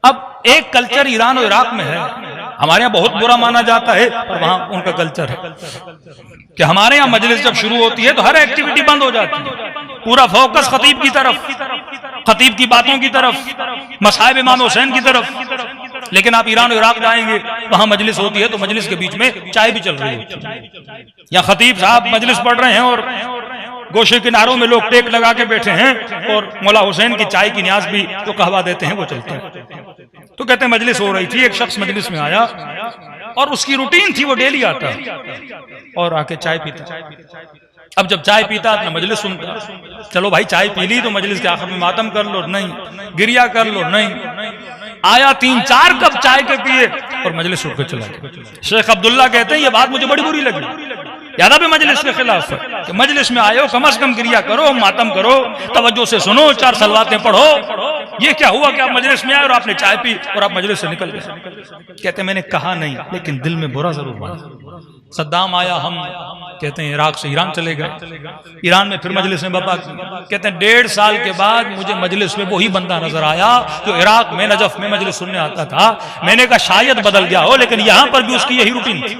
اب ایک کلچر ایران اور عراق میں ہے، ہمارے یہاں بہت برا مانا جاتا ہے اور وہاں ان کا کلچر ہے کہ ہمارے یہاں مجلس جب شروع ہوتی ہے تو ہر ایکٹیویٹی بند ہو جاتی ہے، پورا فوکس خطیب کی طرف، خطیب کی باتوں کی طرف، مصائب امام حسین کی طرف۔ لیکن آپ ایران اور عراق جائیں گے، وہاں مجلس ہوتی ہے تو مجلس کے بیچ میں چائے بھی چل رہی ہوتی ہے، یا خطیب صاحب مجلس پڑھ رہے ہیں اور گوشے کناروں میں لوگ ٹیک لگا کے بیٹھے ہیں اور مولا حسین کی چائے کی نیاز بھی جو قہوہ دیتے ہیں وہ چلتا ہے۔ تو کہتے ہیں مجلس ہو رہی تھی، ایک شخص مجلس میں آیا اور اس کی روٹین تھی وہ ڈیلی آتا اور آ کے چائے پیتا۔ اب جب چائے پیتا اپنا مجلس سنتا، چلو بھائی چائے پی لی تو مجلس کے آخر میں ماتم کر لو، نہیں گریا کر لو، نہیں، آیا 3-4 کپ چائے کے پیے اور مجلس اٹھ کے چلا گیا۔ شیخ عبداللہ کہتے ہیں یہ بات مجھے بڑی بری لگی، یاد بھی مجلس کے خلاف ہے کہ مجلس میں آئے ہو کم از کم گریا کرو، ماتم کرو، توجہ سے سنو، 4 صلواتیں پڑھو۔ یہ کیا ہوا کہ آپ مجلس میں آئے اور آپ نے چائے پی اور آپ مجلس سے نکل گئے؟ کہتے ہیں میں نے کہا نہیں لیکن دل میں برا ضرور بنا۔ صدام آیا، ہم کہتے ہیں عراق سے ایران چلے گئے، ایران میں پھر مجلس میں بپا کی، کہتے ہیں 1.5 سال کے بعد مجھے مجلس میں وہی بندہ نظر آیا جو عراق میں نجف میں مجلس سننے آتا تھا۔ میں نے کہا شاید بدل گیا ہو لیکن یہاں پر بھی اس کی یہی روٹین تھی۔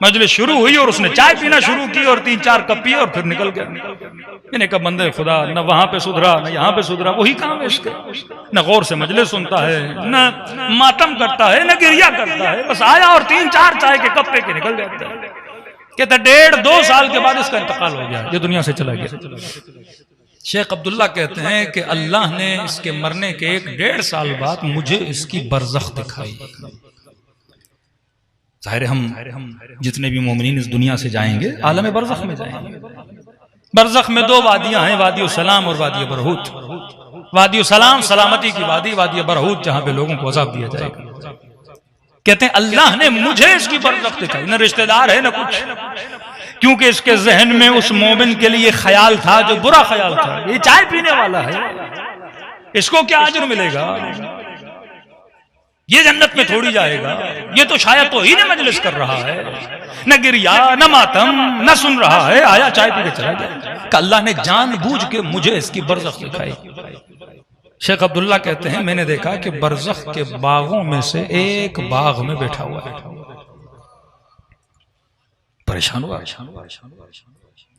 مجلس شروع ہوئی اور اس نے چائے پینا شروع کی اور 3-4 کپ پی اور پھر نکل گیا۔ میں نے کہا بندے خدا نہ وہاں پہ سدھرا نہ یہاں پہ سدھرا، وہی کام ہے اس کے، نہ غور سے مجلس سنتا ہے، نہ ماتم کرتا ہے، نہ گریا کرتا ہے، بس آیا اور 3-4 چائے کے کپ پہ کے نکل جاتا ہے۔ کہتا 1.5-2 سال کے بعد اس کا انتقال ہو گیا، یہ دنیا سے چلا گیا۔ شیخ عبداللہ کہتے ہیں کہ اللہ نے اس کے مرنے کے 1-1.5 سال بعد مجھے اس کی برزخ دکھائی۔ ظاہر ہم جتنے بھی مومنین اس دنیا سے جائیں گے عالم برزخ میں جائیں گے۔ برزخ میں 2 وادیاں ہیں، وادی السلام اور وادی برہوت۔ وادی السلام سلامتی کی وادی، وادی برہوت جہاں پہ لوگوں کو عذاب دیا جائے گا۔ کہتے ہیں اللہ نے مجھے اس کی برزخ دکھائی، نہ رشتہ دار ہے نہ کچھ، کیونکہ اس کے ذہن میں اس مومن کے لیے خیال تھا جو برا خیال تھا، یہ چائے پینے والا ہے، اس کو کیا اجر ملے گا، یہ جنت میں تھوڑی جائے گا، یہ تو شاید توہین مجلس کر رہا ہے، نہ گریا نہ ماتم نہ سن رہا ہے، آیا چائے پی کے چلا گیا۔ کہ اللہ نے جان بوجھ کے مجھے اس کی برزخ دکھائی۔ شیخ عبداللہ کہتے ہیں میں نے دیکھا کہ برزخ کے باغوں میں سے ایک باغ میں بیٹھا ہوا ہے، پریشان ہوا۔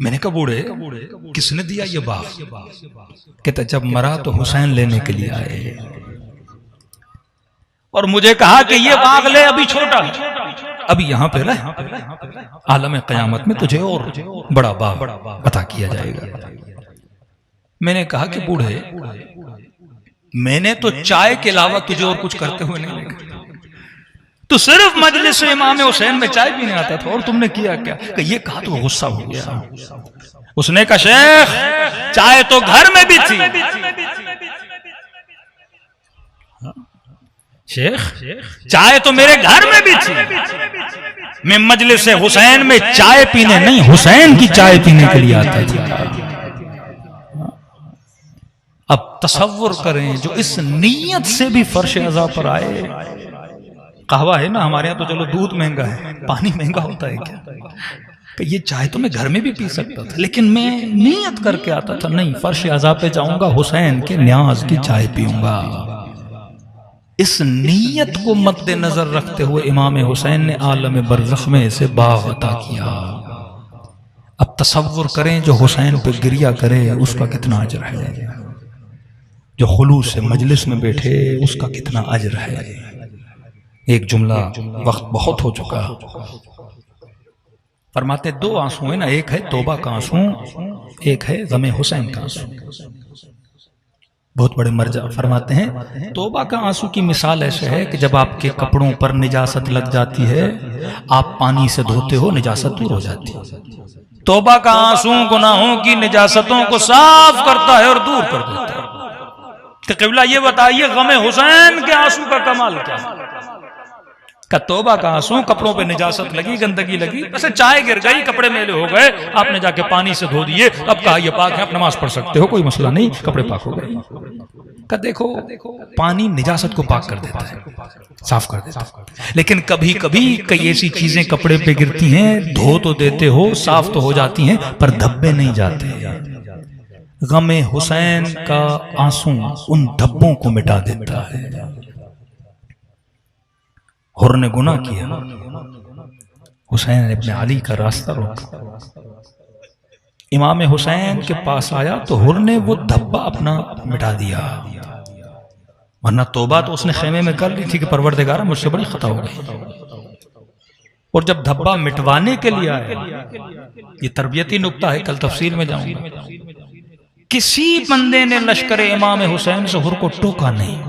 میں نے کہا بوڑھے کس نے دیا یہ باغ؟ کہتا جب مرا تو حسین لینے کے لیے آئے اور مجھے کہا کہ یہ باغ لے، ابھی چھوٹا ہے، ابھی یہاں پہ رہ، عالم قیامت میں تجھے اور بڑا باغ عطا کیا جائے گا۔ میں نے کہا کہ بوڑھے میں نے تو چائے کے علاوہ تجھے اور کچھ کرتے ہوئے نہیں دیکھا، تو صرف مجلس امام حسین میں چائے پینے آتا تھا اور تم نے کیا کیا؟ کہ یہ کہا تو غصہ ہو گیا۔ اس نے کہا شیخ چائے تو گھر میں بھی تھی، شیخ چائے تو میرے گھر میں بھی تھی، میں مجلس حسین میں چائے پینے نہیں حسین کی چائے پینے کے لیے آتا تھا۔ اب تصور کریں جو اس نیت سے بھی فرش عزا پر آئے، قہوہ ہے نا ہمارے ہاں تو چلو دودھ مہنگا ہے، پانی مہنگا ہوتا ہے کیا، کہ یہ چائے تو میں گھر میں بھی پی سکتا تھا لیکن میں نیت کر کے آتا تھا، نہیں فرش عزا پہ جاؤں گا حسین کے نیاز کی چائے پیوں گا۔ اس نیت کو مد نظر رکھتے ہوئے امام حسین نے عالم برزخ میں اسے باغ عطا کیا۔ اب تصور کریں جو حسین پہ گریہ کرے اس کا کتنا اجر ہے، جو خلوص سے مجلس میں بیٹھے اس کا کتنا اجر ہے۔ ایک جملہ، وقت بہت ہو چکا، فرماتے 2 آنسو ہیں نا، ایک ہے توبہ کا آنسو، ایک ہے غم حسین کا آنسو۔ بہت بڑے مرجع فرماتے ہیں توبہ کا آنسو کی مثال ایسے ہے کہ جب آپ کے کپڑوں پر نجاست لگ جاتی ہے، آپ پانی سے دھوتے ہو نجاست دور ہو جاتی ہے۔ توبہ کا آنسو گناہوں کی نجاستوں کو صاف کرتا ہے اور دور کر دیتا ہے۔ کہ قبلہ یہ بتائیے غم حسین کے آنسو کا کمال کیا ہے؟ کہ توبہ کا آنسو، کپڑوں پہ نجاست لگی، گندگی لگی، ایسے چائے گر گئی، کپڑے میلے ہو گئے، آپ نے جا کے پانی سے دھو دیے، اب کہا یہ پاک ہے، آپ نماز پڑھ سکتے ہو، کوئی مسئلہ نہیں، کپڑے پاک ہو گئے۔ کہ دیکھو پانی نجاست کو پاک کر دیتا ہے، صاف کر دیتا ہے، لیکن کبھی کبھی کئی ایسی چیزیں کپڑے پہ گرتی ہیں، دھو تو دیتے ہو، صاف تو ہو جاتی ہیں، پر دھبے نہیں جاتے۔ غم حسین کا آنسو ان دھبوں کو مٹا دیتا ہے۔ حر نے گناہ کیا، حسین ابن علی کا راستہ روکا، امام حسین کے پاس آیا تو حر نے وہ دھبا اپنا مٹا دیا، ورنہ توبہ تو اس نے خیمے میں کر لی تھی کہ پروردگارہ مجھ سے بڑی خطا ہو گئی، اور جب دھبا مٹوانے کے لیے آئے، یہ تربیتی نکتہ ہے، کل تفسیر میں جاؤں گا، کسی بندے نے لشکر امام حسین سے حر کو ٹوکا نہیں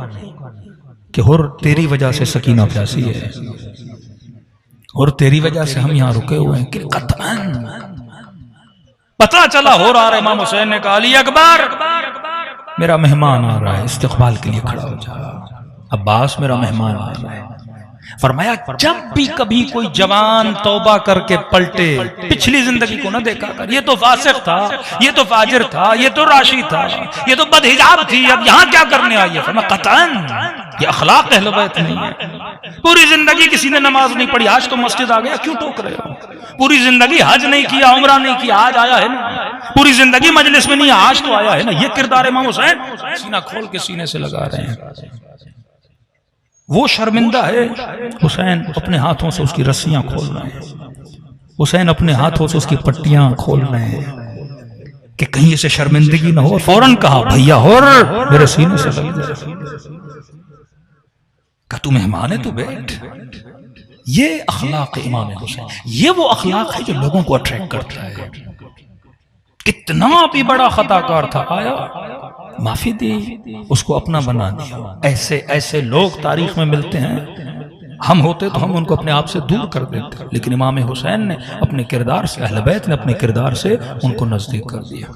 کہ حر تیری وجہ سے سکینہ پیاسی ہے، اور تیری وجہ سے ہم یہاں رکے ہوئے ہیں، کہ قطعاً پتہ چلا ہو رہا ہے۔ امام حسین نے کہا علی اکبر میرا مہمان آ رہا ہے، استقبال کے لیے کھڑا ہو جا، عباس میرا مہمان آ رہا ہے۔ فرمایا جب بھی کبھی کوئی جوان توبہ کر کے پلٹے، پچھلی زندگی کو نہ دیکھا کر، یہ تو فاسق تھا، یہ تو فاجر تھا، یہ تو راشی تھا، یہ تو بدحجاب تھی، اب یہاں کیا کرنے آئی ہے؟ فرمایا قطعاً یہ اخلاق اہل بیت نہیں ہے، پوری زندگی کسی نے نماز نہیں پڑھی، آج تو مسجد آ گیا، کیوں ٹوک رہے ہو؟ پوری زندگی حج نہیں کیا، عمرہ نہیں کیا، آج آیا ہے نا، پوری زندگی مجلس میں نہیں، آج تو آیا ہے نا۔ یہ کردار امام حسین سینہ کھول کے سینے سے لگا رہے ہیں۔ وہ شرمندہ ہے، حسین اپنے ہاتھوں سے اس کی رسیاں کھول رہے ہیں، حسین اپنے ہاتھوں سے اس کی پٹیاں کھول رہے ہیں کہ کہیں اسے شرمندگی نہ ہو، اور فوراً کہا بھیا حر میرے سینے سے لگ جائے، کہ تو مہمان ہے تو بیٹھ۔ یہ اخلاق امام حسین، یہ وہ اخلاق ہے جو لوگوں کو اٹریکٹ کرتا ہے۔ کتنا بھی بڑا خطا کار تھا، آیا معافی دی، اس کو اپنا بنا دیا۔ ایسے ایسے لوگ تاریخ میں ملتے ہیں، ہم ہوتے تو ہم ان کو اپنے آپ سے دور کر دیتے، لیکن امام حسین نے اپنے کردار سے، اہل بیت نے اپنے کردار سے ان کو نزدیک کر دیا۔